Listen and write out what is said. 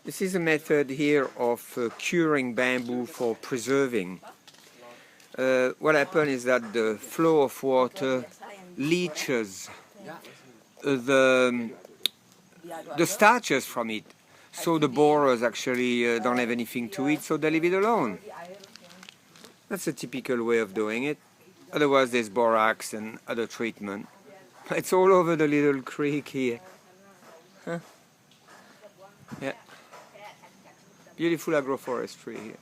This is a method here of curing bamboo for preserving. What happens is that the flow of water leaches the starches from it, so the borers actually don't have anything to eat, so they leave it alone. That's a typical way of doing it. Otherwise there's borax and other treatment. It's all over the little creek here. Huh? Yeah. Beautiful agroforestry here.